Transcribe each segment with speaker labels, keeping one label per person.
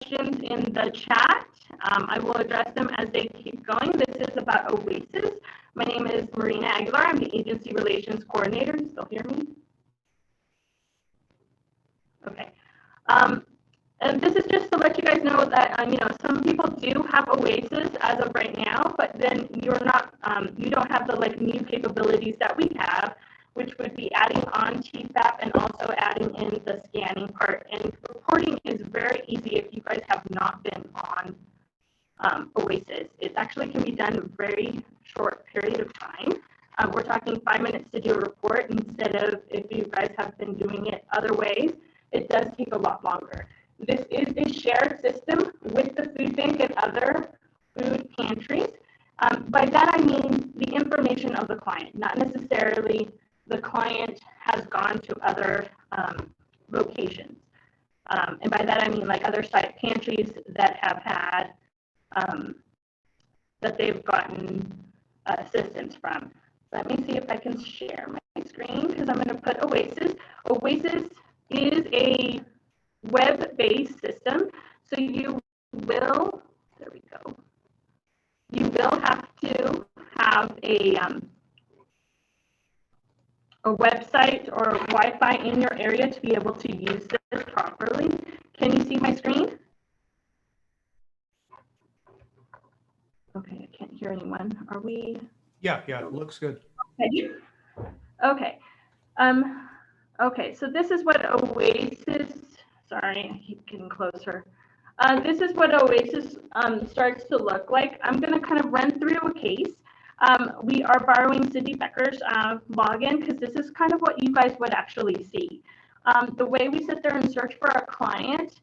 Speaker 1: questions in the chat. I will address them as they keep going. This is about Oasis. My name is Marina Aguilar. I'm the Agency Relations Coordinator. You still hear me? Okay. And this is just to let you guys know that some people do have Oasis as of right now, but then you're not, you don't have the new capabilities that we have, which would be adding on TEFAP and also adding in the scanning part. And reporting is very easy if you guys have not been on Oasis. It actually can be done in a very short period of time. We're talking 5 minutes to do a report instead of if you guys have been doing it other ways. It does take a lot longer. This is a shared system with the food bank and other food pantries. By that I mean the information of the client, not necessarily the client has gone to other locations. And by that I mean other site pantries that have had, that they've gotten assistance from. Let me see if I can share my screen because I'm going to put Oasis. Oasis is a web-based system, so you will, there we go, you will have to have a website or Wi-Fi in your area to be able to use this properly. Can you see my screen? Okay, I can't hear anyone. Are we?
Speaker 2: Yeah, it looks good.
Speaker 1: Okay. Okay. Okay, so this is what Oasis, sorry, I keep getting closer. This is what Oasis starts to look like. I'm going to kind of run through a case. We are borrowing Cindy Becker's login because this is kind of what you guys would actually see. The way we sit there and search for a client,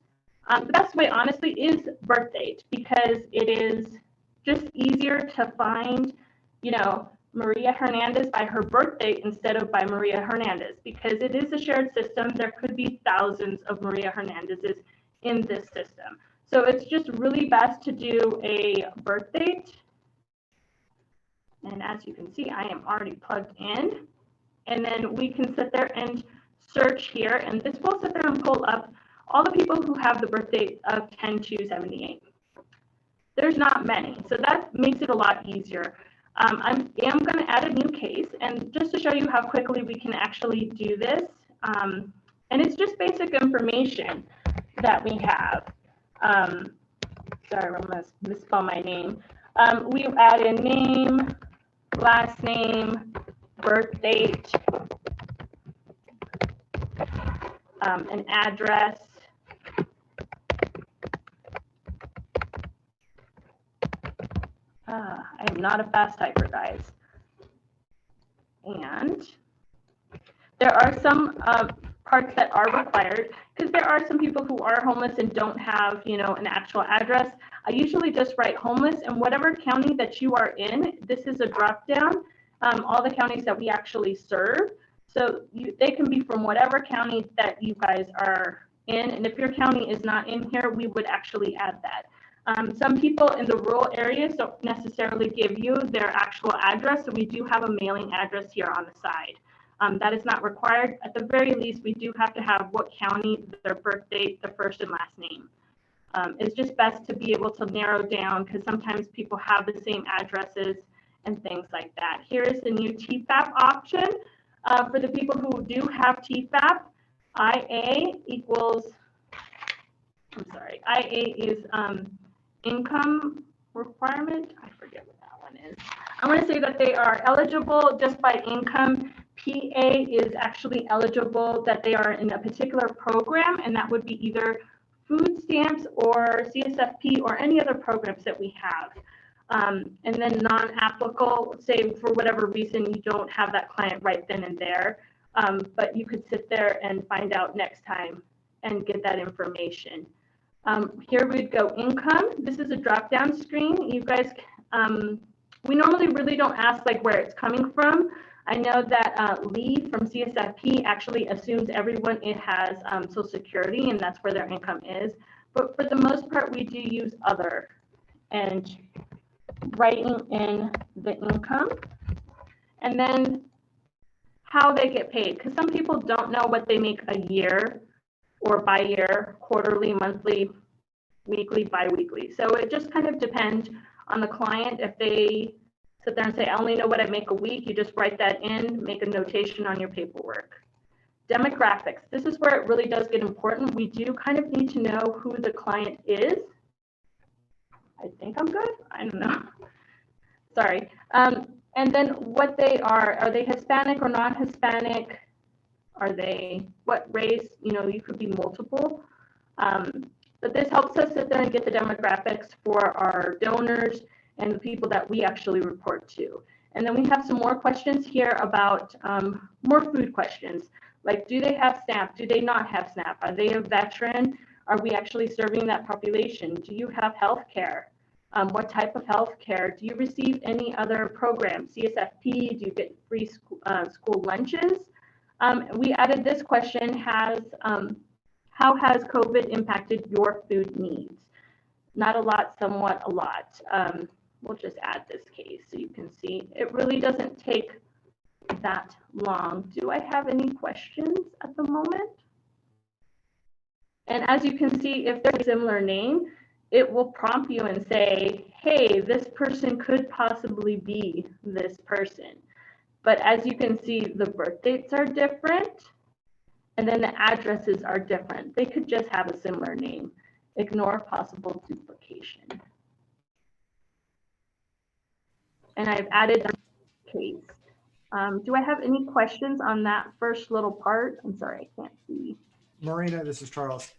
Speaker 1: the best way honestly is birth date because it is just easier to find, Maria Hernandez by her birth date instead of by Maria Hernandez because it is a shared system. There could be thousands of Maria Hernandezes in this system. So it's just really best to do a birth date. And as you can see, I am already plugged in. And then we can sit there and search here. And this will sit there and pull up all the people who have the birth date of 10/2/78. There's not many, so that makes it a lot easier. I am going to add a new case, and just to show you how quickly we can actually do this, and it's just basic information that we have. Sorry, I'm going to misspell my name. We add in name, last name, birth date, an address, I am not a fast typer, guys. And there are some parts that are required because there are some people who are homeless and don't have, an actual address. I usually just write homeless, and whatever county that you are in, this is a drop down, all the counties that we actually serve. So they can be from whatever county that you guys are in. And if your county is not in here, we would actually add that. Some people in the rural areas don't necessarily give you their actual address, so we do have a mailing address here on the side. That is not required. At the very least, we do have to have what county, their birth date, the first and last name. It's just best to be able to narrow down because sometimes people have the same addresses and things like that. Here is the new TEFAP option. For the people who do have TEFAP, IA equals, IA is income requirement. I forget what that one is. I want to say that they are eligible just by income. PA is actually eligible that they are in a particular program, and that would be either food stamps or CSFP or any other programs that we have. And then non-applicable, say for whatever reason you don't have that client right then and there, but you could sit there and find out next time and get that information. Here we'd go income. This is a drop-down screen. You guys, we normally really don't ask where it's coming from. I know that Lee from CSFP actually assumes everyone has Social Security, and that's where their income is. But for the most part, we do use other and writing in the income, and then how they get paid. Because some people don't know what they make a year or by year, quarterly, monthly, weekly, bi-weekly. So it just kind of depends on the client. If they sit there and say, I only know what I make a week, you just write that in, make a notation on your paperwork. Demographics. This is where it really does get important. We do kind of need to know who the client is. I think I'm good. I don't know. Sorry. And then what they are they Hispanic or non-Hispanic? Are they what race? You know, you could be multiple. But this helps us sit there and get the demographics for our donors and the people that we actually report to. And then we have some more questions here about more food questions, like do they have SNAP? Do they not have SNAP? Are they a veteran? Are we actually serving that population? Do you have health care? What type of health care? Do you receive any other programs? CSFP? Do you get free school lunches? We added this question, how has COVID impacted your food needs? Not a lot, somewhat a lot. We'll just add this case so you can see. It really doesn't take that long. Do I have any questions at the moment? And as you can see, if there's a similar name, it will prompt you and say, hey, this person could possibly be this person. But as you can see, the birth dates are different, and then the addresses are different. They could just have a similar name. Ignore possible duplication. And I've added a case. Do I have any questions on that first little part? I'm sorry, I can't see.
Speaker 2: Marina, this is Charles.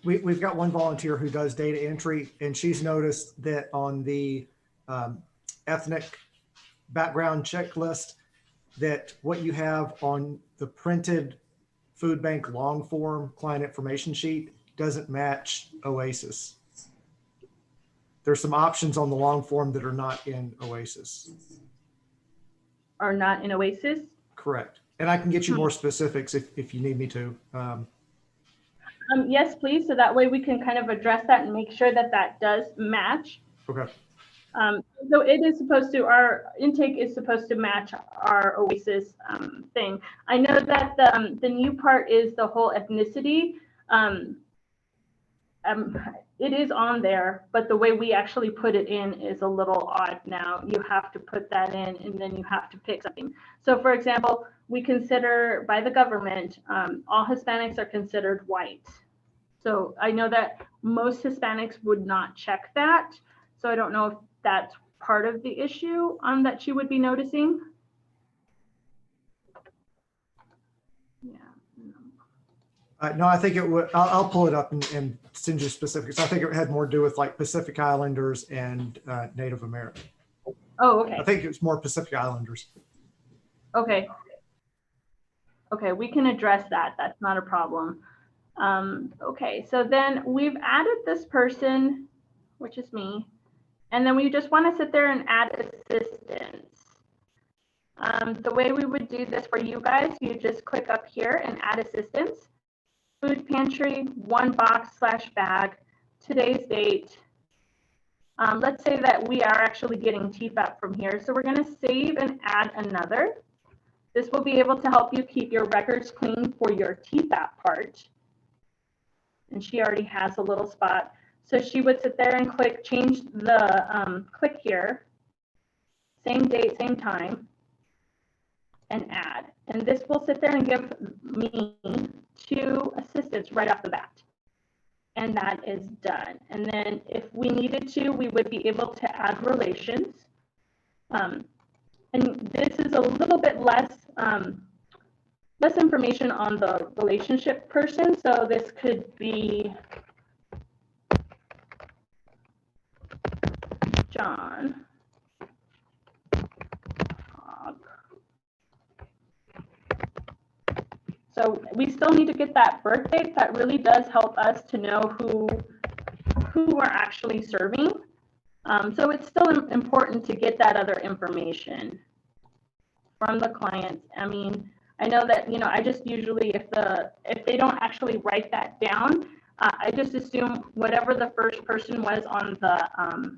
Speaker 2: We've got one volunteer who does data entry, and she's noticed that on the ethnic background checklist, that what you have on the printed food bank long form client information sheet doesn't match Oasis. There's some options on the long form that are not in Oasis.
Speaker 1: Are not in Oasis?
Speaker 2: Correct. And I can get you more specifics if you need me to.
Speaker 1: Yes, please. So that way we can kind of address that and make sure that that does match.
Speaker 2: Okay.
Speaker 1: So it is supposed to, our intake is supposed to match our Oasis thing. I know that the new part is the whole ethnicity. It is on there, but the way we actually put it in is a little odd now. You have to put that in and then you have to pick something. So for example, we consider by the government, all Hispanics are considered white. So I know that most Hispanics would not check that. So I don't know if that's part of the issue that she would be noticing. Yeah.
Speaker 2: No, I think it would. I'll pull it up and send you specifics. I think it had more to do with like Pacific Islanders and Native American.
Speaker 1: Oh, okay.
Speaker 2: I think it's more Pacific Islanders.
Speaker 1: Okay. Okay, we can address that. That's not a problem. Okay, so then we've added this person, which is me, and then we just want to sit there and add assistance. The way we would do this for you guys, you just click up here and add assistance. Food pantry, one box / bag, today's date. Let's say that we are actually getting TEFAP from here. So we're going to save and add another. This will be able to help you keep your records clean for your TEFAP part. And she already has a little spot. So she would sit there and click, change the, click here, same date, same time, and add. And this will sit there and give me 2 assistants right off the bat. And that is done. And then if we needed to, we would be able to add relations. And this is a little bit less information on the relationship person. So this could be John. So we still need to get that birth date. That really does help us to know who we're actually serving. So it's still important to get that other information from the clients. I mean, I know that, you know, I just usually, if they don't actually write that down, I just assume whatever the first person was on the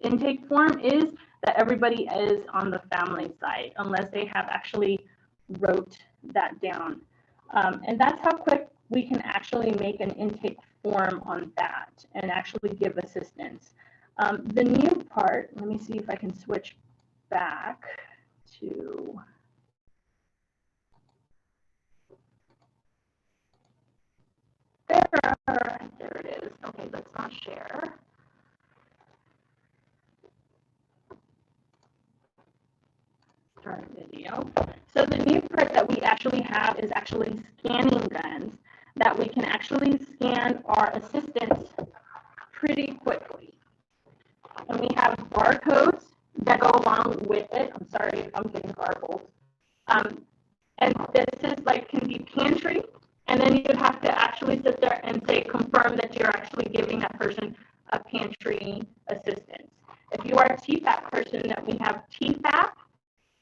Speaker 1: intake form is, that everybody is on the family side, unless they have actually wrote that down. And that's how quick we can actually make an intake form on that and actually give assistance. The new part, let me see if I can switch back to, there it is. Okay, let's not share. Start video. So the new part that we actually have is actually scanning guns that we can actually scan our assistants pretty quickly. And we have barcodes that go along with it. I'm sorry if I'm getting garbled. And this is like can be pantry, and then you have to actually sit there and say confirm that you're actually giving that person a pantry assistance. If you are a TEFAP person, that we have TEFAP,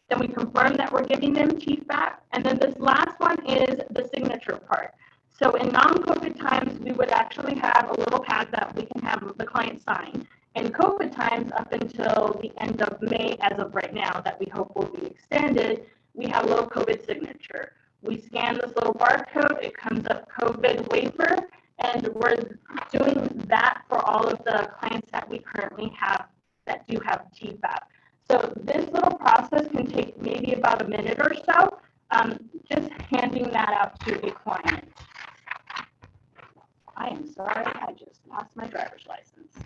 Speaker 1: then we confirm that we're giving them TEFAP, and then this last one is the signature part. So in non-COVID times, we would actually have a little pad that we can have the client sign. In COVID times, up until the end of May, as of right now, that we hope will be extended, we have a little COVID signature. We scan this little barcode, it comes up COVID waiver, and we're doing that for all of the clients that we currently have that do have TEFAP. So this little process can take maybe about a minute or so, just handing that out to a client. I am sorry, I just lost my driver's license.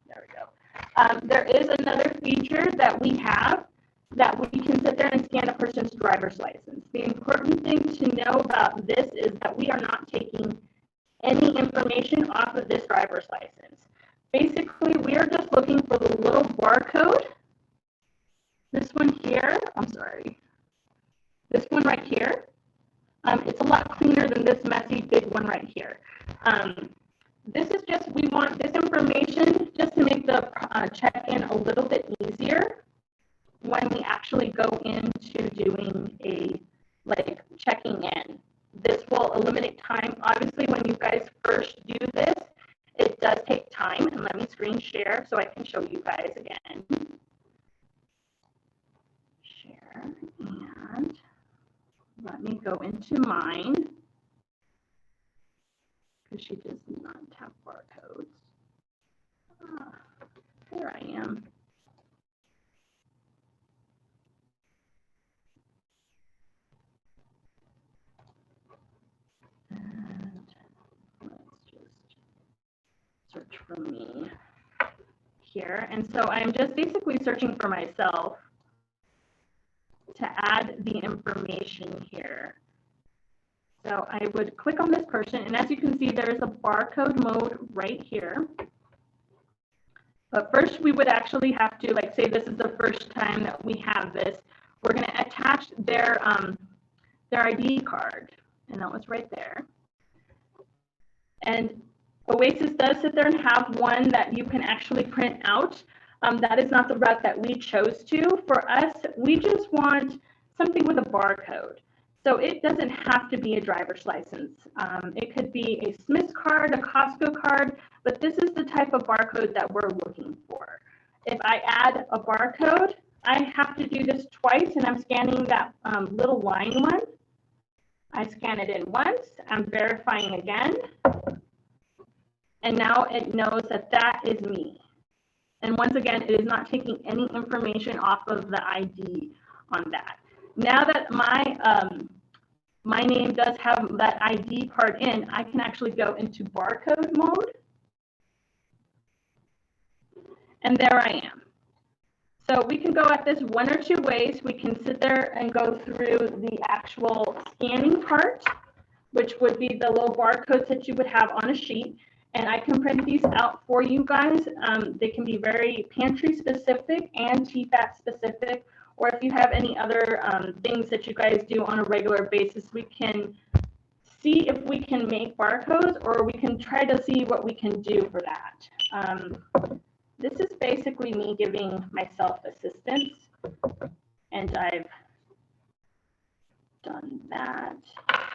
Speaker 1: There we go. There is another feature that we have that we can sit there and scan a person's driver's license. The important thing to know about this is that we are not taking any information off of this driver's license. Basically, we are just looking for the little barcode. This one here, I'm sorry. This one right here. It's a lot cleaner than this messy big one right here. This is just, we want this information just to make the check-in a little bit easier when we actually go into doing a, like, checking in. This will eliminate time. Obviously, when you guys first do this, it does take time. And let me screen share so I can show you guys again. Share, and let me go into mine, because she does not have barcodes. Here I am. And let's just search for me here. And so I'm just basically searching for myself to add the information here. So I would click on this person, and as you can see, there is a barcode mode right here. But first, we would actually have to, like, say this is the first time that we have this. We're going to attach their ID card, and that was right there. And Oasis does sit there and have one that you can actually print out. That is not the route that we chose to. For us, we just want something with a barcode. So it doesn't have to be a driver's license. It could be a Smith's card, a Costco card, but this is the type of barcode that we're looking for. If I add a barcode, I have to do this twice, and I'm scanning that little line one. I scan it in once, I'm verifying again, and now it knows that that is me. And once again, it is not taking any information off of the ID on that. Now that my name does have that ID part in, I can actually go into barcode mode. And there I am. So we can go at this one or two ways. We can sit there and go through the actual scanning part, which would be the little barcodes that you would have on a sheet. And I can print these out for you guys. They can be very pantry specific and TEFAP specific. Or if you have any other things that you guys do on a regular basis, we can see if we can make barcodes, or we can try to see what we can do for that. This is basically me giving myself assistance, and I've done that.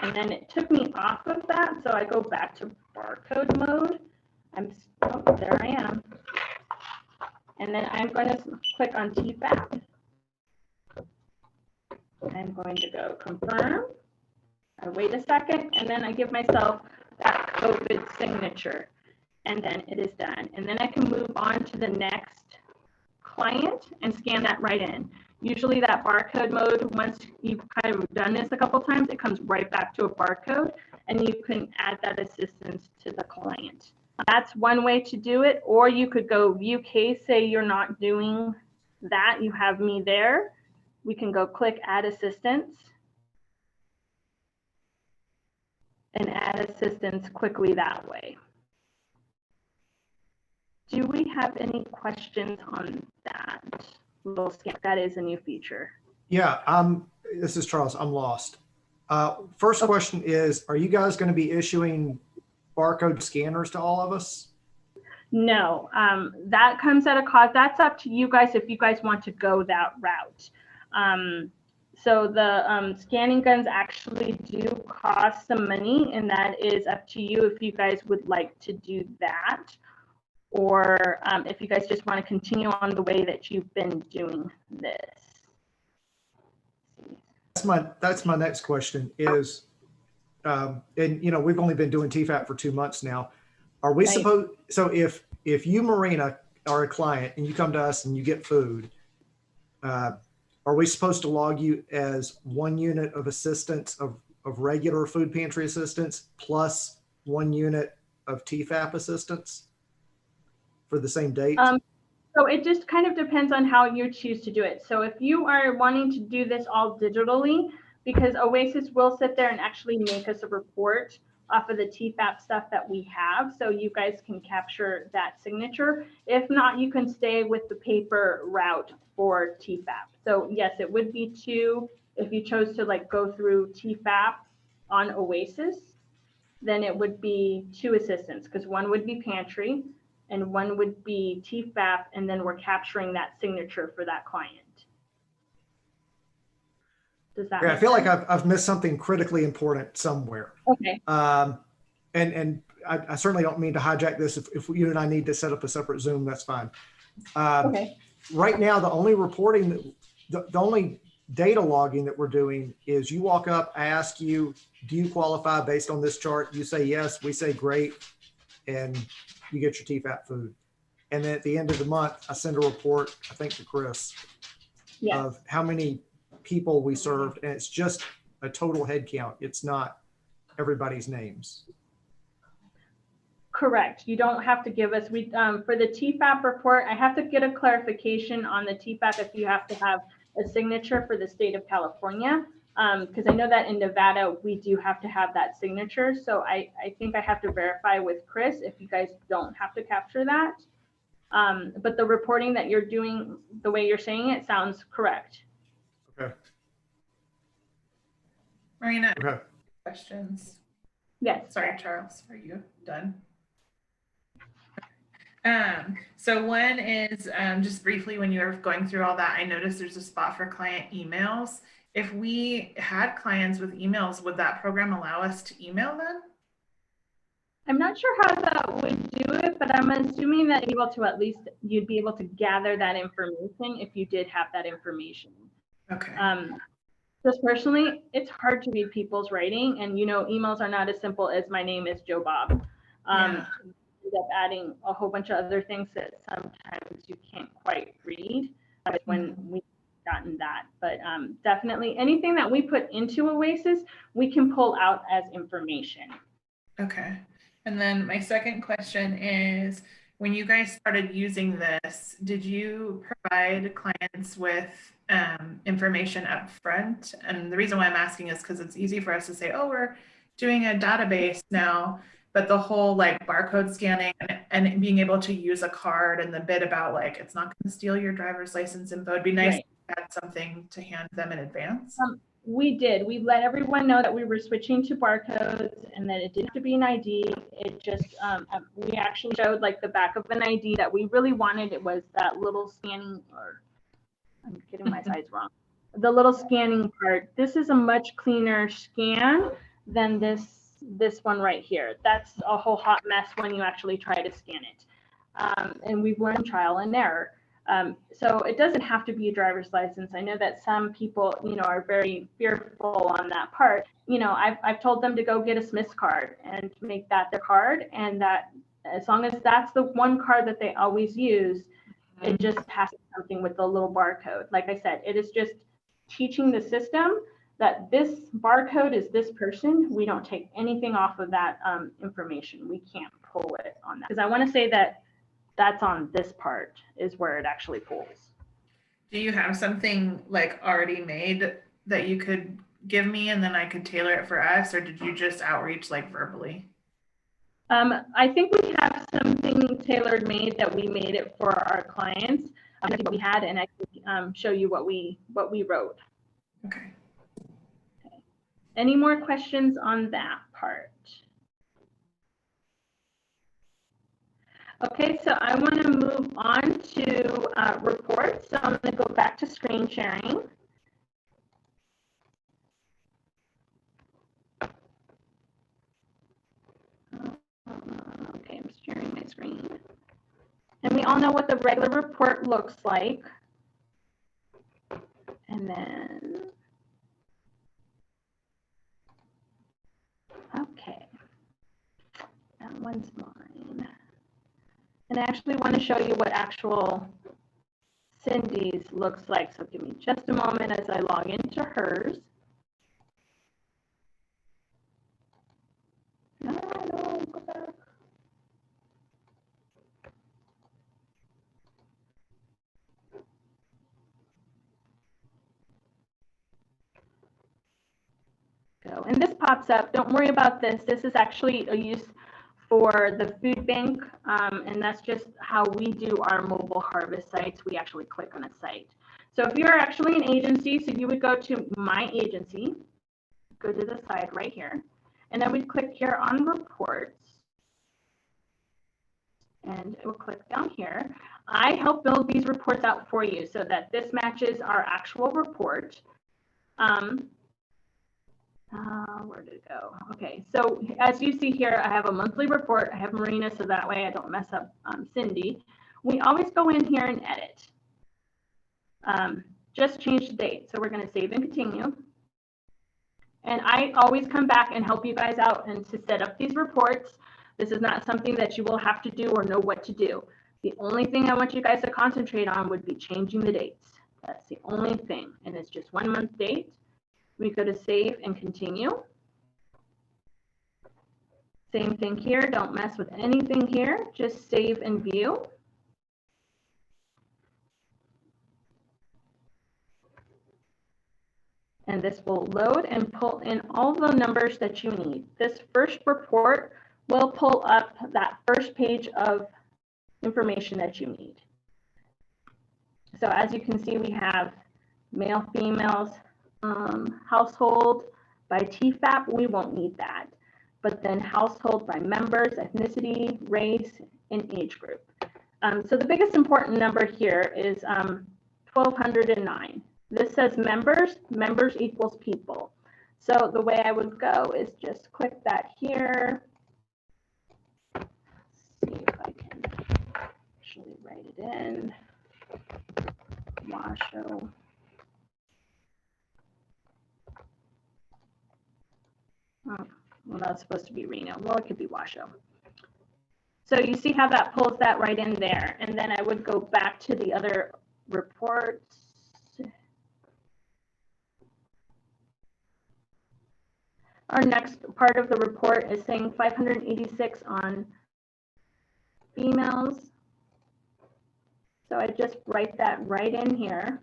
Speaker 1: And then it took me off of that, so I go back to barcode mode. Oh, there I am. And then I'm going to click on TEFAP. I'm going to go confirm. I I wait a second, and then I give myself that COVID signature, and then it is done. And then I can move on to the next client and scan that right in. Usually that barcode mode, once you've kind of done this a couple times, it comes right back to a barcode, and you can add that assistance to the client. That's one way to do it, or you could go view case, say you're not doing that, you have me there. We can go click add assistance and add assistance quickly that way. Do we have any questions on that little scan? That is a new feature.
Speaker 2: Yeah, this is Charles. I'm lost. First question is, are you guys going to be issuing barcode scanners to all of us?
Speaker 1: No, that comes at a cost. That's up to you guys if you guys want to go that route. So the scanning guns actually do cost some money, and that is up to you if you guys would like to do that, or if you guys just want to continue on the way that you've been doing this.
Speaker 2: That's my next question is, and you know, we've only been doing TEFAP for 2 months now. Are we supposed, so if you, Marina, are a client and you come to us and you get food, are we supposed to log you as 1 unit of assistance of regular food pantry assistance plus 1 unit of TEFAP assistance for the same date?
Speaker 1: So it just kind of depends on how you choose to do it. So if you are wanting to do this all digitally, because Oasis will sit there and actually make us a report off of the TEFAP stuff that we have, so you guys can capture that signature. If not, you can stay with the paper route for TEFAP. So yes, it would be 2. If you chose to like go through TEFAP on Oasis, then it would be 2 assistants, because 1 would be pantry and 1 would be TEFAP, and then we're capturing that signature for that client. Does that?
Speaker 2: Yeah, I feel like I've missed something critically important somewhere.
Speaker 1: Okay.
Speaker 2: And I certainly don't mean to hijack this. If you and I need to set up a separate Zoom, that's fine.
Speaker 1: Okay.
Speaker 2: Right now, the only reporting, the only data logging that we're doing is you walk up, I ask you, do you qualify based on this chart? You say yes, we say great, and you get your TEFAP food. And then at the end of the month, I send a report, I think to Chris, of how many people we served, and it's just a total head count. It's not everybody's names.
Speaker 1: Correct. You don't have to give us, for the TEFAP report, I have to get a clarification on the TEFAP if you have to have a signature for the state of California, because I know that in Nevada, we do have to have that signature. So I think I have to verify with Chris if you guys don't have to capture that. But the reporting that you're doing, the way you're saying it, sounds correct.
Speaker 2: Okay.
Speaker 3: Marina,
Speaker 2: Okay.
Speaker 3: questions?
Speaker 1: Yes.
Speaker 3: Sorry, Charles, are you done? So one is just briefly, when you're going through all that, I noticed there's a spot for client emails. If we had clients with emails, would that program allow us to email them?
Speaker 1: I'm not sure how that would do it, but I'm assuming that you'd be able to, at least you'd be able to gather that information if you did have that information.
Speaker 3: Okay.
Speaker 1: Just personally, it's hard to read people's writing, and you know, emails are not as simple as my name is Joe Bob. End up adding a whole bunch of other things that sometimes you can't quite read when we've gotten that. But definitely anything that we put into Oasis, we can pull out as information.
Speaker 3: Okay. And then my second question is, when you guys started using this, did you provide clients with information up front? And the reason why I'm asking is because it's easy for us to say, oh, we're doing a database now, but the whole like barcode scanning and being able to use a card and the bit about like, it's not going to steal your driver's license info. It'd be nice to add something to hand them in advance.
Speaker 1: We did. We let everyone know that we were switching to barcodes and that it didn't have to be an ID. It just, we actually showed like the back of an ID that we really wanted. It was that little scanning, or I'm getting my size wrong. The little scanning part. This is a much cleaner scan than this one right here. That's a whole hot mess when you actually try to scan it. And we've learned trial and error. So it doesn't have to be a driver's license. I know that some people, are very fearful on that part. I've told them to go get a Smith's card and make that their card, and that as long as that's the one card that they always use, it just has something with the little barcode. Like I said, it is just teaching the system that this barcode is this person. We don't take anything off of that information. We can't pull it on that. Because I want to say that that's on this part is where it actually pulls.
Speaker 3: Do you have something like already made that you could give me and then I could tailor it for us, or did you just outreach like verbally?
Speaker 1: I think we have something tailored made that we made it for our clients. We had, and I can show you what we wrote.
Speaker 3: Okay.
Speaker 1: Any more questions on that part? Okay, so I want to move on to reports. So I'm going to go back to screen sharing. Okay, I'm sharing my screen. And we all know what the regular report looks like. And then, okay, that one's mine. And I actually want to show you what actual Cindy's looks like. So give me just a moment as I log into hers. No, go back. Go. And this pops up. Don't worry about this. This is actually a use for the food bank, and that's just how we do our mobile harvest sites. We actually click on a site. So if you're actually an agency, so you would go to My Agency, go to the side right here, and then we'd click here on Reports, and it will click down here. I help build these reports out for you so that this matches our actual report. Where did it go? Okay, so as you see here, I have a monthly report. I have Marina, so that way I don't mess up Cindy. We always go in here and edit. Just change the date. So we're going to save and continue. And I always come back and help you guys out and to set up these reports. This is not something that you will have to do or know what to do. The only thing I want you guys to concentrate on would be changing the dates. That's the only thing. And it's just 1 month date. We go to save and continue. Same thing here. Don't mess with anything here. Just save and view. And this will load and pull in all the numbers that you need. This first report will pull up that first page of information that you need. So as you can see, we have male, females, household by TEFAP, we won't need that. But then household by members, ethnicity, race, and age group. So the biggest important number here is 1,209. This says members, members equals people. So the way I would go is just click that here. Let's see if I can actually write it in. Washoe. Oh, well, that's supposed to be Reno. Well, it could be Washoe. So you see how that pulls that right in there. And then I would go back to the other reports. Our next part of the report is saying 586 on females. So I just write that right in here.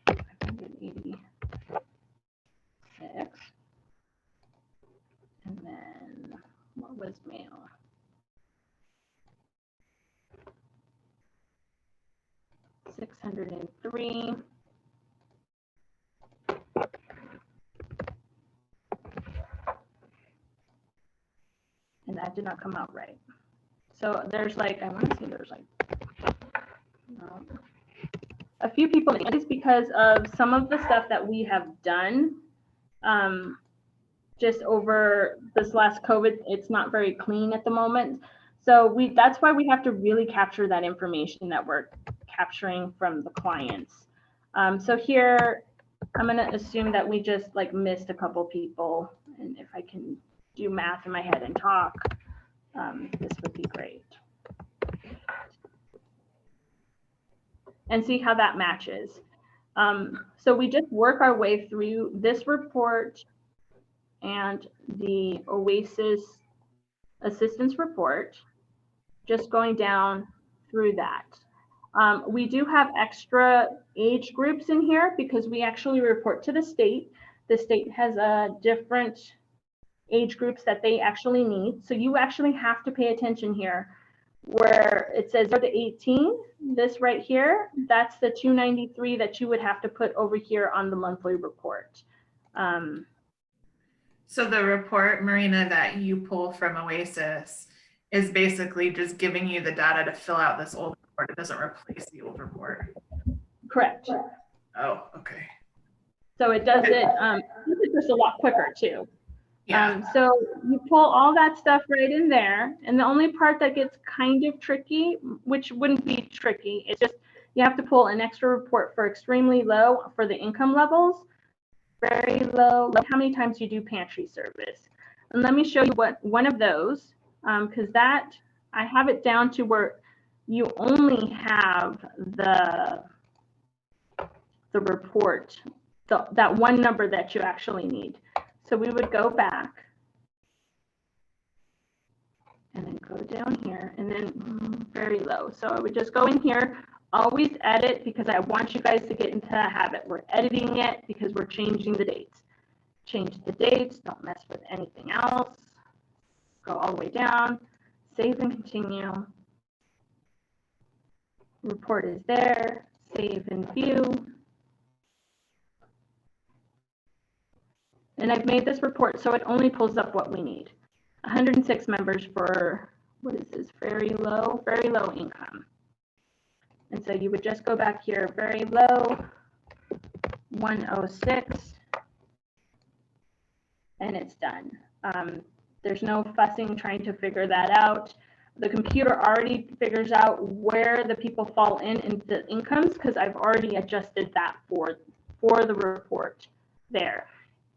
Speaker 1: 586. And then what was male? 603. And that did not come out right. So there's like, I want to say there's like a few people, just because of some of the stuff that we have done just over this last COVID. It's not very clean at the moment. So that's why we have to really capture that information that we're capturing from the clients. So here, I'm going to assume that we just like missed a couple people. And if I can do math in my head and talk, this would be great. And see how that matches. So we just work our way through this report and the Oasis assistance report, just going down through that. We do have extra age groups in here because we actually report to the state. The state has different age groups that they actually need. So you actually have to pay attention here where it says 0 to 18, this right here, that's the 293 that you would have to put over here on the monthly report.
Speaker 3: So the report, Marina, that you pull from Oasis is basically just giving you the data to fill out this old report. It doesn't replace the old report.
Speaker 1: Correct.
Speaker 3: Oh, okay.
Speaker 1: So it does it just a lot quicker too.
Speaker 3: Yeah.
Speaker 1: So you pull all that stuff right in there. And the only part that gets kind of tricky, which wouldn't be tricky, it's just you have to pull an extra report for extremely low for the income levels, very low, like how many times you do pantry service. And let me show you what one of those, because that I have it down to where you only have the report, that one number that you actually need. So we would go back and then go down here and then very low. So I would just go in here, always edit because I want you guys to get into the habit. We're editing it because we're changing the dates. Change the dates, don't mess with anything else. Go all the way down, save and continue. Report is there, save and view. And I've made this report so it only pulls up what we need. 106 members for, what is this, very low income. And so you would just go back here, very low, 106, and it's done. There's no fussing trying to figure that out. The computer already figures out where the people fall in the incomes because I've already adjusted that for the report there.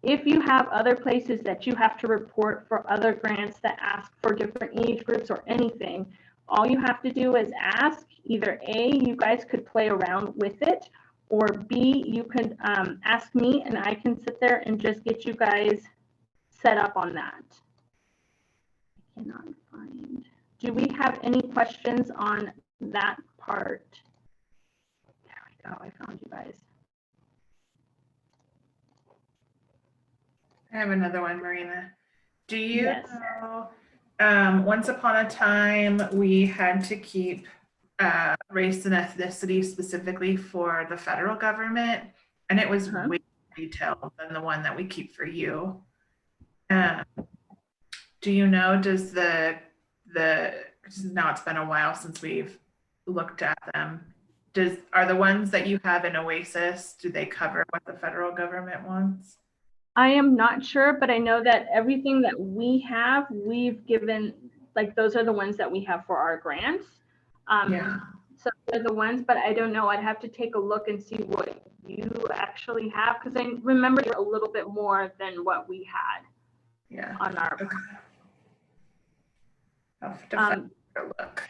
Speaker 1: If you have other places that you have to report for other grants that ask for different age groups or anything, all you have to do is ask. Either A, you guys could play around with it, or B, you could ask me and I can sit there and just get you guys set up on that. I cannot find. Do we have any questions on that part? There we go, I found you guys.
Speaker 3: I have another one, Marina. Do you
Speaker 1: Yes.
Speaker 3: know, once upon a time, we had to keep race and ethnicity specifically for the federal government, and it was way more detailed than the one that we keep for you. Do you know, does now it's been a while since we've looked at them. Are the ones that you have in Oasis, do they cover what the federal government wants?
Speaker 1: I am not sure, but I know that everything that we have, we've given, like those are the ones that we have for our grants.
Speaker 3: Yeah.
Speaker 1: So they're the ones, but I don't know. I'd have to take a look and see what you actually have, because I remember a little bit more than what we had.
Speaker 3: Yeah.
Speaker 1: On our.
Speaker 3: Okay. I'll have to find a look.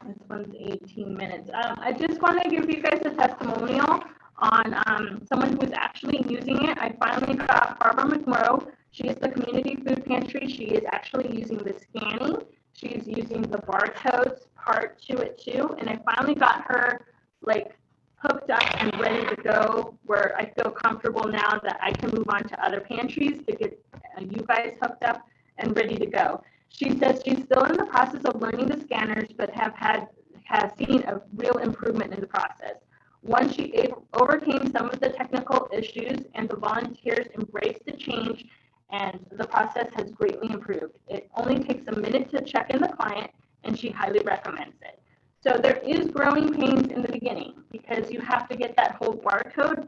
Speaker 1: This one's 18 minutes. I just want to give you guys a testimonial on someone who was actually using it. I finally got Barbara McMurrow. She is the community food pantry. She is actually using the scanning. She is using the barcodes part to it too. And I finally got her like hooked up and ready to go, where I feel comfortable now that I can move on to other pantries to get you guys hooked up and ready to go. She says she's still in the process of learning the scanners, but has seen a real improvement in the process. Once she overcame some of the technical issues and the volunteers embraced the change, and the process has greatly improved. It only takes a minute to check in the client, and she highly recommends it. So there is growing pains in the beginning because you have to get that whole barcode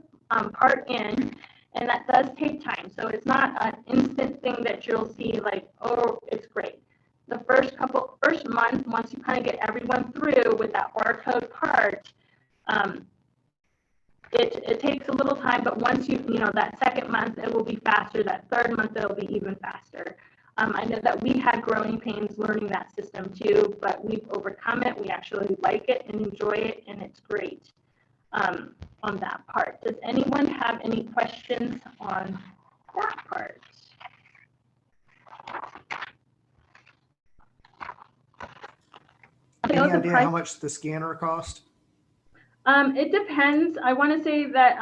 Speaker 1: part in, and that does take time. So it's not an instant thing that you'll see like, oh, it's great. The first month month, once you kind of get everyone through with that barcode part, it takes a little time, but once that second month, it will be faster. That third month, it'll be even faster. I know that we had growing pains learning that system too, but we've overcome it. We actually like it and enjoy it, and it's great on that part. Does anyone have any questions on that part?
Speaker 2: Any idea how much the scanner cost?
Speaker 1: It depends. I want to say that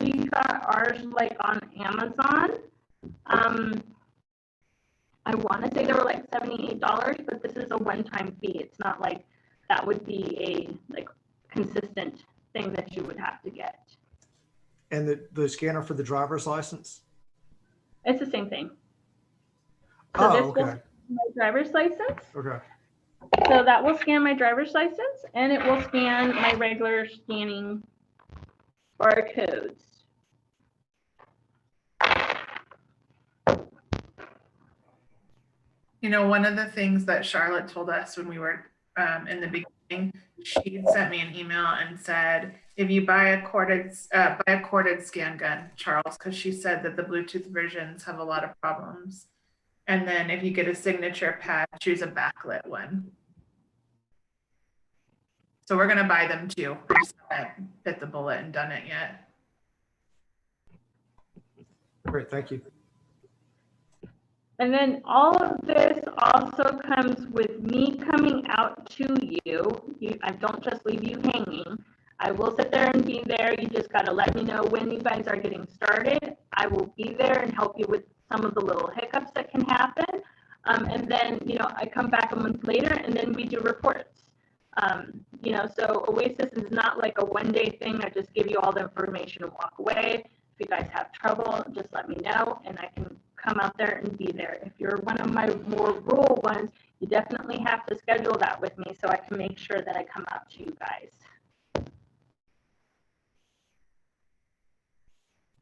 Speaker 1: we got ours like on Amazon. I want to say they were like $78, but this is a one-time fee. It's not like that would be a consistent thing that you would have to get.
Speaker 2: And the scanner for the driver's license?
Speaker 1: It's the same thing. So this will scan my driver's license.
Speaker 2: Okay.
Speaker 1: So that will scan my driver's license, and it will scan my regular scanning barcodes.
Speaker 3: You know, one of the things that Charlotte told us when we were in the beginning, she sent me an email and said, if you buy a corded scan gun, Charles, because she said that the Bluetooth versions have a lot of problems. And then if you get a signature pad, choose a backlit one. So we're going to buy them too. We just haven't bit the bullet and done it yet.
Speaker 2: Great, thank you.
Speaker 1: And then all of this also comes with me coming out to you. I don't just leave you hanging. I will sit there and be there. You just got to let me know when you guys are getting started. I will be there and help you with some of the little hiccups that can happen. And then, I come back a month later and then we do reports. So Oasis is not like a one-day thing. I just give you all the information and walk away. If you guys have trouble, just let me know and I can come out there and be there. If you're one of my more rural ones, you definitely have to schedule that with me so I can make sure that I come out to you guys.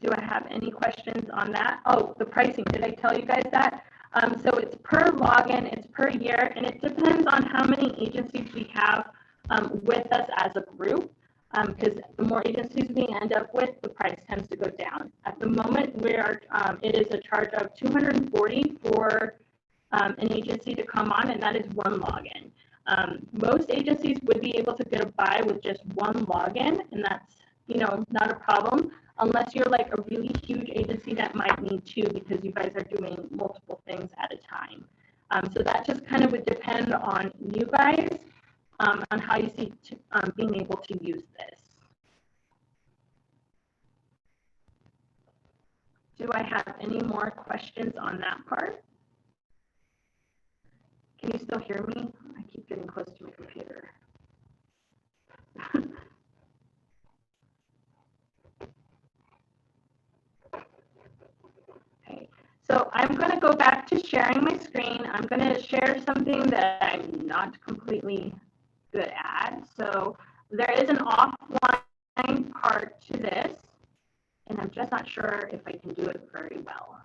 Speaker 1: Do I have any questions on that? Oh, the pricing, did I tell you guys that? So it's per login, it's per year, and it depends on how many agencies we have with us as a group. Because the more agencies we end up with, the price tends to go down. At the moment, it is a charge of $240 for an agency to come on, and that is one login. Most agencies would be able to get a buy with just one login, and that's not a problem, unless you're like a really huge agency that might need two because you guys are doing multiple things at a time. So that just kind of would depend on you guys. On how you see being able to use this. Do I have any more questions on that part? Can you still hear me? I keep getting close to my computer. Okay, so I'm going to go back to sharing my screen. I'm going to share something that I'm not completely good at. So there is an offline part to this, and I'm just not sure if I can do it very well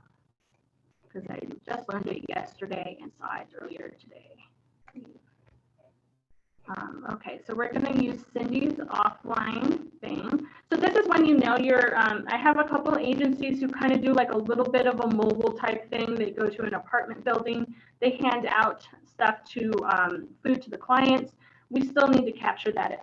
Speaker 1: because I just learned it yesterday and saw it earlier today. Okay, so we're going to use Cindy's offline thing. So this is when you're, I have a couple agencies who kind of do like a little bit of a mobile type thing. They go to an apartment building, they hand out stuff to food to the clients. We still need to capture that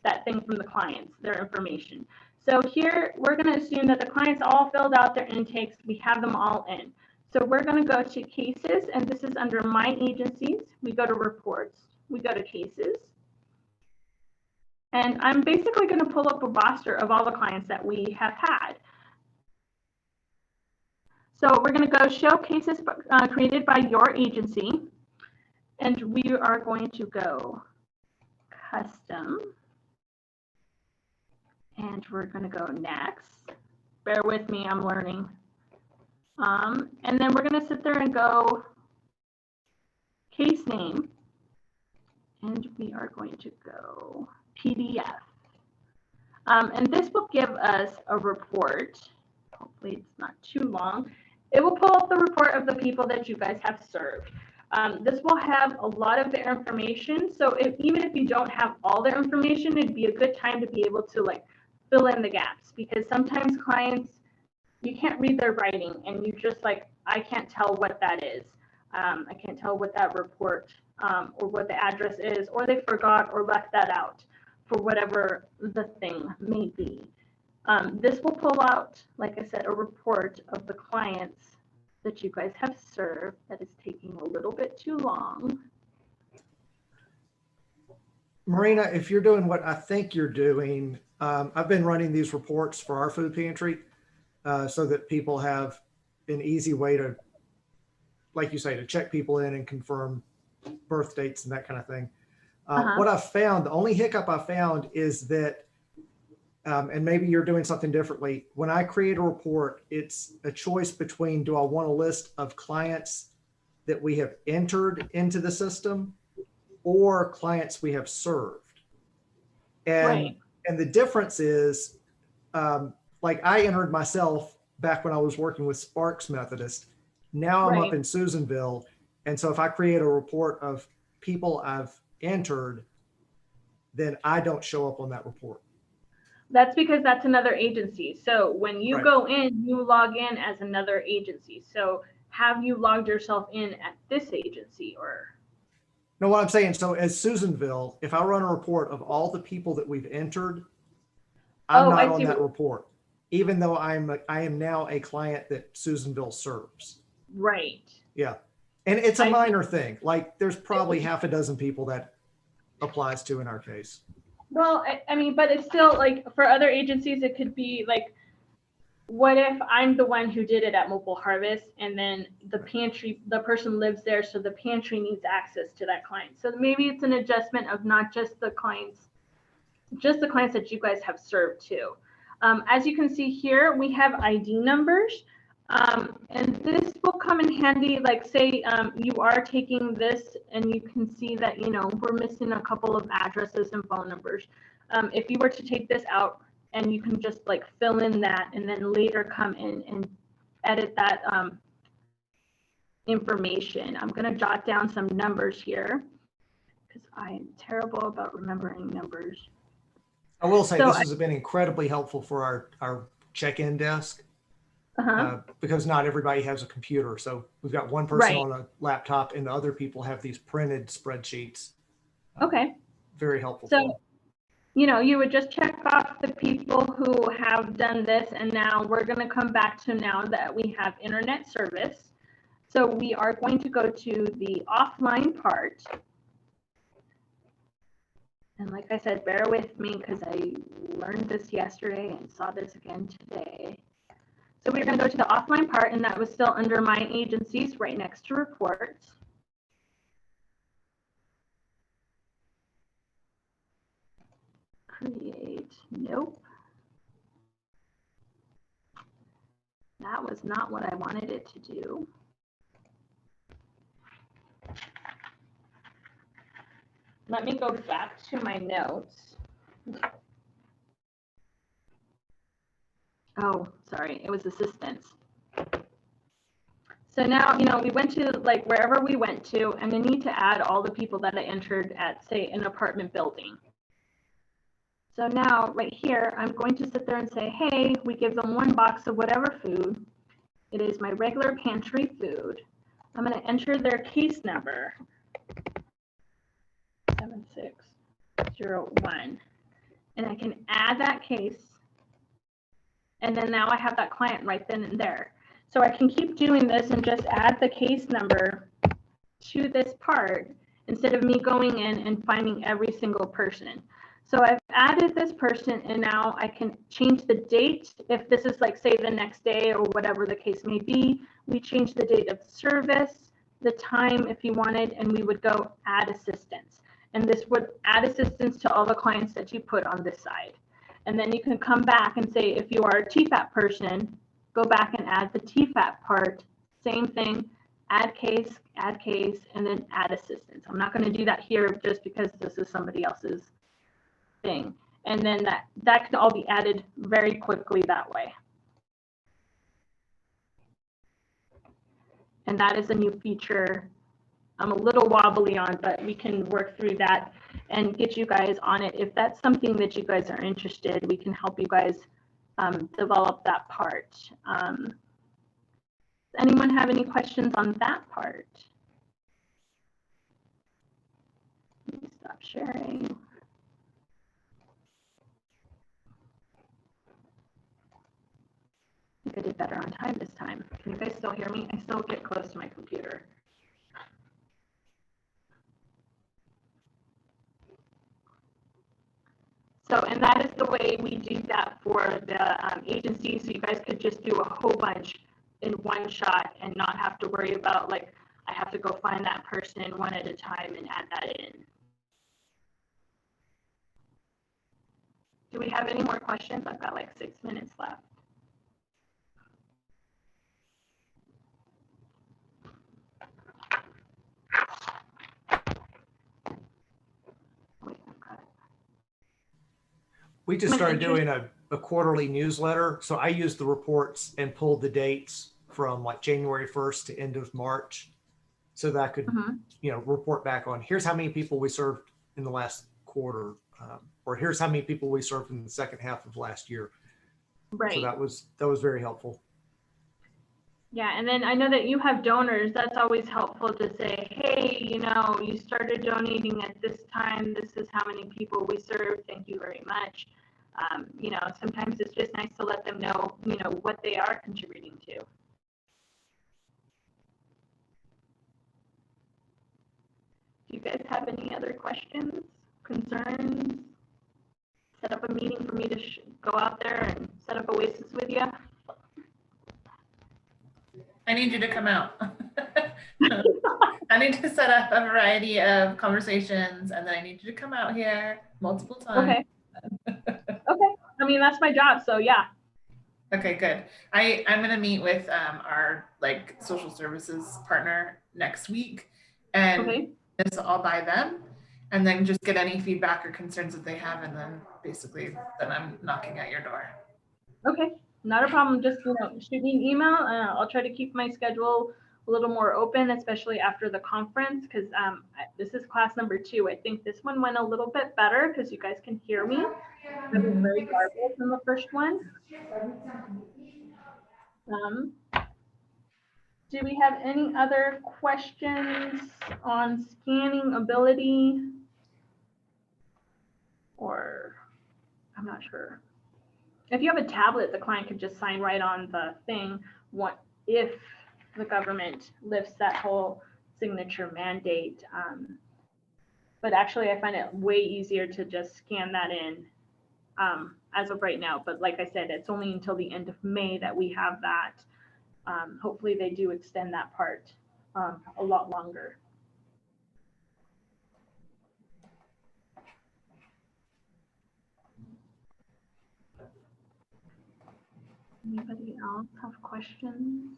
Speaker 1: that thing from the clients, their information. So here we're going to assume that the clients all filled out their intakes. We have them all in. So we're going to go to cases, and this is under my agencies. We go to reports. We go to cases. And I'm basically going to pull up a roster of all the clients that we have had. So we're going to go show cases created by your agency. And we are going to go custom. And we're going to go next. Bear with me, I'm learning. And then we're going to sit there and go case name. And we are going to go PDF. And this will give us a report. Hopefully it's not too long. It will pull up the report of the people that you guys have served. This will have a lot of their information. So even if you don't have all their information, it'd be a good time to be able to like fill in the gaps, because sometimes clients, you can't read their writing and you just like, I can't tell what that is. I can't tell what that report or what the address is, or they forgot or left that out for whatever the thing may be. This will pull out, like I said, a report of the clients that you guys have served that is taking a little bit too long.
Speaker 2: Marina, if you're doing what I think you're doing, I've been running these reports for our food pantry so that people have an easy way to, like you say, to check people in and confirm birth dates and that kind of thing. What I've found, the only hiccup I found is that, and maybe you're doing something differently. When I create a report, it's a choice between, do I want a list of clients that we have entered into the system or clients we have served? And the difference is, like I entered myself back when I was working with Sparks Methodist. Now I'm up in Susanville. And so if I create a report of people I've entered, then I don't show up on that report.
Speaker 1: That's because that's another agency. So when you go in, you log in as another agency. So have you logged yourself in at this agency or?
Speaker 2: No, what I'm saying, so as Susanville, if I run a report of all the people that we've entered, I'm not on that report, even though I am now a client that Susanville serves.
Speaker 1: Right.
Speaker 2: Yeah. And it's a minor thing. Like there's probably half a dozen people that applies to in our case. Well,
Speaker 1: I mean, but it's still like for other agencies, it could be like, what if I'm the one who did it at Mobile Harvest and then the pantry, the person lives there, so the pantry needs access to that client. So maybe it's an adjustment of not just the clients, just the clients that you guys have served too. As you can see here, we have ID numbers. And this will come in handy, like say you are taking this and you can see that, you know, we're missing a couple of addresses and phone numbers. If you were to take this out and you can just like fill in that and then later come in and edit that information. I'm going to jot down some numbers here because I'm terrible about remembering numbers.
Speaker 2: I will say this has been incredibly helpful for our check-in desk. Because not everybody has a computer. So we've got one person on a laptop and the other people have these printed spreadsheets. Very helpful.
Speaker 1: So, you know, you would just check off the people who have done this. And now we're going to come back to now that we have internet service. So we are going to go to the offline part. And like I said, bear with me because I learned this yesterday and saw this again today. So we're going to go to the offline part, and that was still under my agencies right next to reports. Create, nope. That was not what I wanted it to do. Let me go back to my notes. Oh, sorry, it was assistance. So now, you know, we went to like wherever we went to, and I need to add all the people that I entered at, say, an apartment building. So now right here, I'm going to sit there and say, hey, we give them one box of whatever food. It is my regular pantry food. I'm going to enter their case number, 7601, and I can add that case. And then now I have that client right then and there. So I can keep doing this and just add the case number to this part instead of me going in and finding every single person. So I've added this person and now I can change the date. If this is like, say, the next day or whatever the case may be, we change the date of service, the time if you wanted, and we would go add assistance. And this would add assistance to all the clients that you put on this side. And then you can come back and say, if you are a TEFAP person, go back and add the TEFAP part. Same thing, add case, and then add assistance. I'm not going to do that here just because this is somebody else's thing. And then that can all be added very quickly that way. And that is a new feature I'm a little wobbly on, but we can work through that and get you guys on it. If that's something that you guys are interested, we can help you guys develop that part. Does anyone have any questions on that part? Let me stop sharing. I think I did better on time this time. Can you guys still hear me? I still get close to my computer. So, and that is the way we do that for the agency. So you guys could just do a whole bunch in one shot and not have to worry about, like, I have to go find that person one at a time and add that in. Do we have any more questions? I've got like 6 minutes left. Wait, I've got it.
Speaker 2: We just started doing a quarterly newsletter. So I used the reports and pulled the dates from like January 1st to end of March so that I could, you know, report back on here's how many people we served in the last quarter, or here's how many people we served in the second half of last year.
Speaker 1: Right.
Speaker 2: So that was very helpful.
Speaker 1: Yeah, and then I know that you have donors. That's always helpful to say, hey, you know, you started donating at this time. This is how many people we served. Thank you very much. You know, sometimes it's just nice to let them know, you know, what they are contributing to. Do you guys have any other questions, concerns? Set up a meeting for me to go out there and set up Oasis with you?
Speaker 3: I need you to come out. I need to set up a variety of conversations, and then I need you to come out here multiple times.
Speaker 1: Okay. Okay. I mean, that's my job, so yeah.
Speaker 3: Okay, good. I'm gonna meet with our like social services partner next week, and this all by them, and then just get any feedback or concerns that they have, and then basically then I'm knocking at your door.
Speaker 1: Okay, not a problem. Just, you know, shoot me an email. I'll try to keep my schedule a little more open, especially after the conference, because this is class number 2. I think this one went a little bit better because you guys can hear me. I was very garbled in the first one. Do we have any other questions on scanning ability? Or I'm not sure. If you have a tablet, the client could just sign right on the thing. What if the government lifts that whole signature mandate? But actually, I find it way easier to just scan that in as of right now. But like I said, it's only until the end of May that we have that. Hopefully, they do extend that part a lot longer. Anybody else have questions?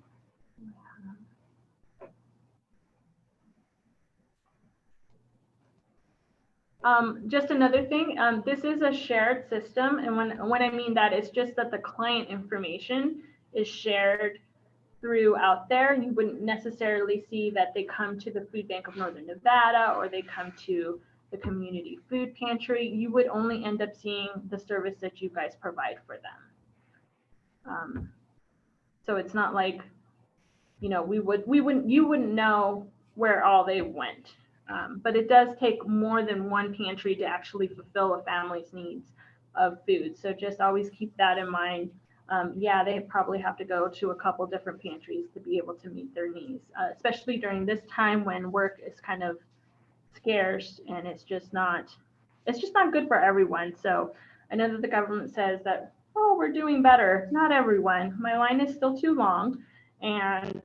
Speaker 1: Just another thing, this is a shared system, and when I mean that, it's just that the client information is shared throughout there. You wouldn't necessarily see that they come to the Food Bank of Northern Nevada or they come to the community food pantry. You would only end up seeing the service that you guys provide for them. So it's not like, you know, you wouldn't know where all they went. But it does take more than one pantry to actually fulfill a family's needs of food. So just always keep that in mind. Yeah, they probably have to go to a couple different pantries to be able to meet their needs, especially during this time when work is kind of scarce and it's just not good for everyone. So I know that the government says that, oh, we're doing better. Not everyone. My line is still too long, and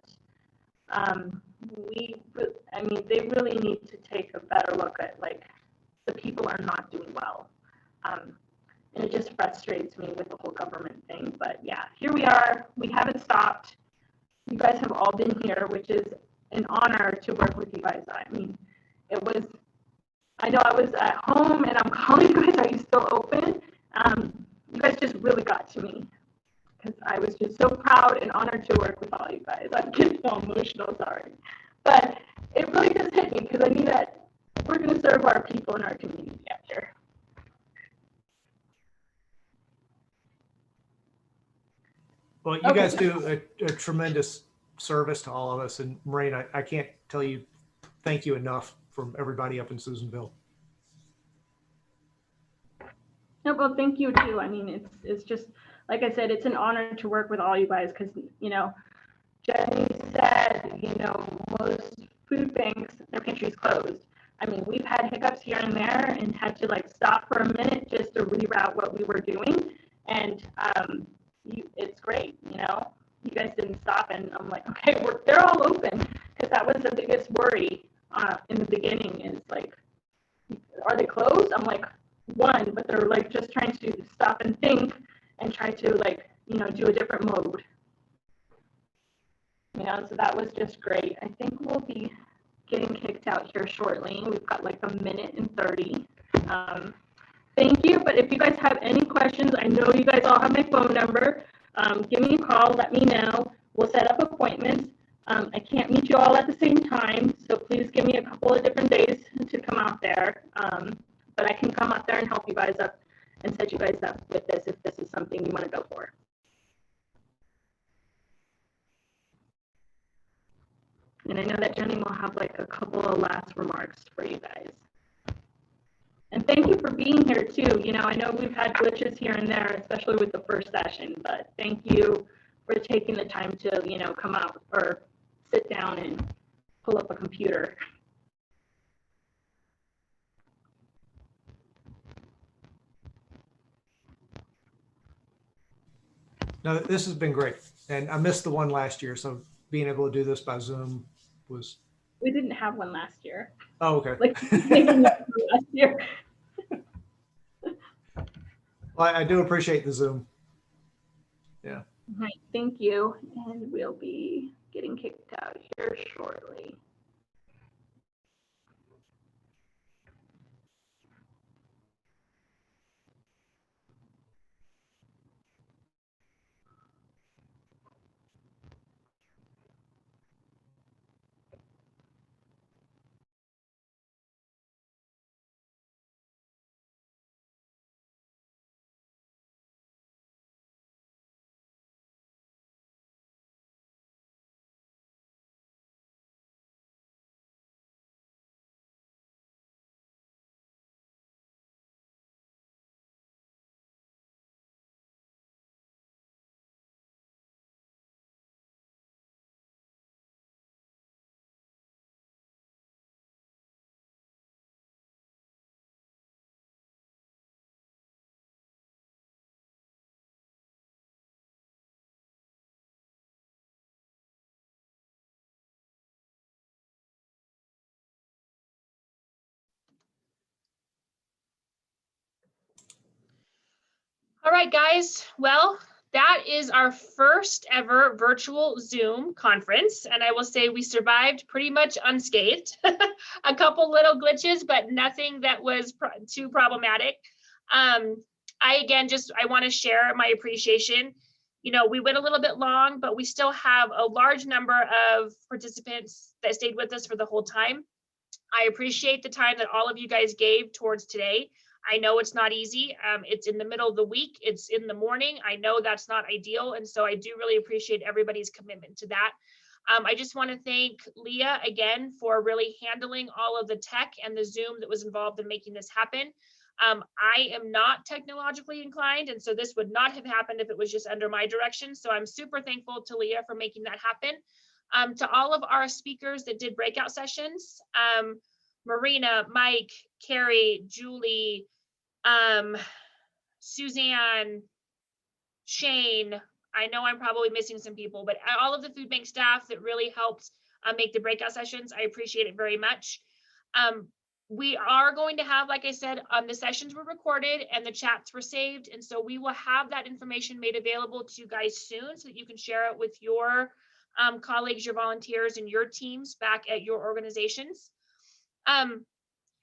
Speaker 1: they really need to take a better look at, like, the people are not doing well. And it just frustrates me with the whole government thing. But yeah, here we are. We haven't stopped. You guys have all been here, which is an honor to work with you guys. I mean, I know I was at home and I'm calling you guys, are you still open? You guys just really got to me because I was just so proud and honored to work with all you guys. I'm getting so emotional, sorry. But it really just hit because I need that. We're going to serve our people in our community out there.
Speaker 2: Well, you guys do a tremendous service to all of us. And Maureen, I can't tell you thank you enough from everybody up in Susanville.
Speaker 1: No, well, thank you too. I mean, it's just, like I said, it's an honor to work with all you guys because, you know, Jenny said, you know, most food banks, their pantries closed. I mean, we've had hiccups here and there and had to like stop for a minute just to reroute what we were doing. And it's great, you know, you guys didn't stop. And I'm like, okay, they're all open, because that was the biggest worry in the beginning is like, are they closed? I'm like, one, but they're like just trying to stop and think and try to like, you know, do a different mode. You know, so that was just great. I think we'll be getting kicked out here shortly. We've got like 1:30. Thank you, but if you guys have any questions, I know you guys all have my phone number. Give me a call, let me know. We'll set up appointments. I can't meet you all at the same time, so please give me a couple of different days to come out there. But I can come out there and help you guys up and set you guys up with this if this is something you want to go for. And I know that Jenny will have like a couple of last remarks for you guys. And thank you for being here too. You know, I know we've had glitches here and there, especially with the first session, but thank you for taking the time to, you know, come out or sit down and pull up a computer.
Speaker 2: No, this has been great. And I missed the one last year. So being able to do this by Zoom was.
Speaker 1: We didn't have one last year.
Speaker 2: Oh, okay.
Speaker 1: Like last year.
Speaker 2: Well, I do appreciate the Zoom. Yeah.
Speaker 1: All right, thank you. And we'll be getting kicked out here shortly.
Speaker 4: All right, guys. Well, that is our first ever virtual Zoom conference. And I will say we survived pretty much unscathed. A couple little glitches, but nothing that was too problematic. I want to share my appreciation. You know, we went a little bit long, but we still have a large number of participants that stayed with us for the whole time. I appreciate the time that all of you guys gave towards today. I know it's not easy. It's in the middle of the week. It's in the morning. I know that's not ideal. And so I do really appreciate everybody's commitment to that. I just want to thank Leah again for really handling all of the tech and the Zoom that was involved in making this happen. I am not technologically inclined, and so this would not have happened if it was just under my direction. So I'm super thankful to Leah for making that happen. To all of our speakers that did breakout sessions, Marina, Mike, Carrie, Julie, Suzanne, Shane, I know I'm probably missing some people, but all of the food bank staff that really helped make the breakout sessions, I appreciate it very much. We are going to have, like I said, the sessions were recorded and the chats were saved. And so we will have that information made available to you guys soon so that you can share it with your colleagues, your volunteers, and your teams back at your organizations.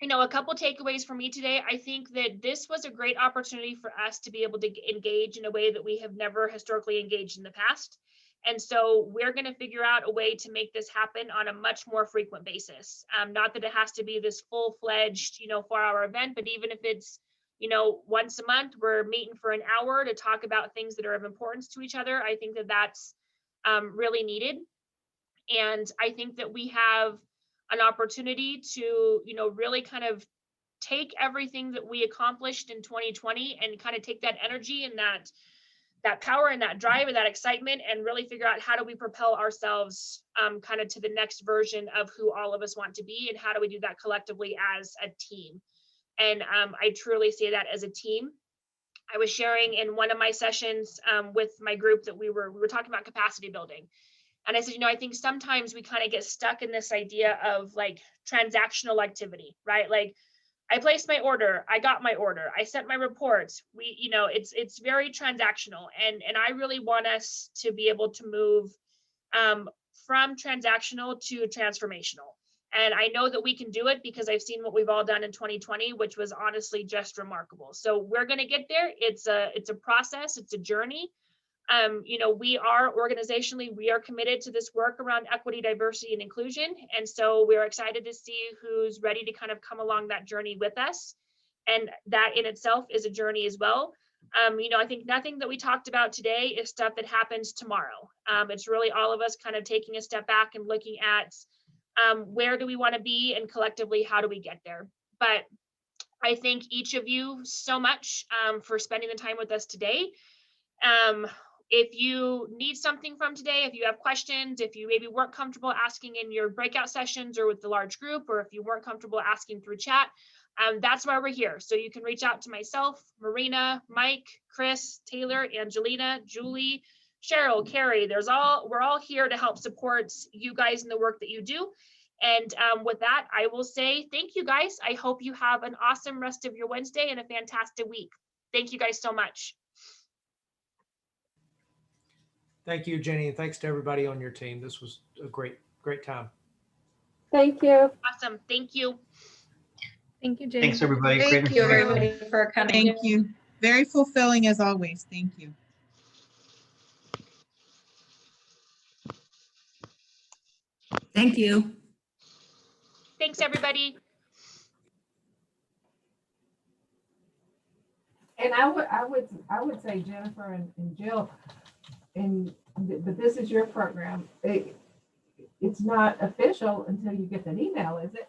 Speaker 4: You know, a couple takeaways for me today. I think that this was a great opportunity for us to be able to engage in a way that we have never historically engaged in the past. And so we're going to figure out a way to make this happen on a much more frequent basis. Not that it has to be this full-fledged, 4-hour event, but even if it's, once a month, we're meeting for an hour to talk about things that are of importance to each other. I think that that's really needed. And I think that we have an opportunity to, really kind of take everything that we accomplished in 2020 and kind of take that energy and that power and that drive and that excitement and really figure out how do we propel ourselves kind of to the next version of who all of us want to be, and how do we do that collectively as a team. And I truly say that as a team. I was sharing in one of my sessions with my group that we were talking about capacity building. And I said, I think sometimes we kind of get stuck in this idea of like transactional activity, right? Like, I placed my order, I got my order, I sent my reports. It's very transactional, and I really want us to be able to move from transactional to transformational. And I know that we can do it because I've seen what we've all done in 2020, which was honestly just remarkable. So we're going to get there. It's a process, it's a journey. We are organizationally, we are committed to this work around equity, diversity, and inclusion. And so we're excited to see who's ready to kind of come along that journey with us. And that in itself is a journey as well. I think nothing that we talked about today is stuff that happens tomorrow. It's really all of us kind of taking a step back and looking at where do we want to be, and collectively, how do we get there? But I thank each of you so much for spending the time with us today. If you need something from today, if you have questions, if you maybe weren't comfortable asking in your breakout sessions or with the large group, or if you weren't comfortable asking through chat, that's why we're here. So you can reach out to myself, Marina, Mike, Chris, Taylor, Angelina, Julie, Cheryl, Carrie. We're all here to help support you guys in the work that you do. And with that, I will say thank you guys. I hope you have an awesome rest of your Wednesday and a fantastic week. Thank you guys so much.
Speaker 2: Thank you, Jenny, and thanks to everybody on your team. This was a great time.
Speaker 5: Thank you.
Speaker 4: Awesome. Thank you.
Speaker 1: Thank you, Jenny.
Speaker 6: Thanks, everybody.
Speaker 5: Thank
Speaker 6: Great
Speaker 5: you,
Speaker 6: information.
Speaker 5: everybody, for coming.
Speaker 7: Thank you. Very fulfilling as always. Thank you.
Speaker 8: Thank you.
Speaker 4: Thanks, everybody.
Speaker 5: And I would say, Jennifer and Jill, but this is your program. It's not official until you get that email, is it?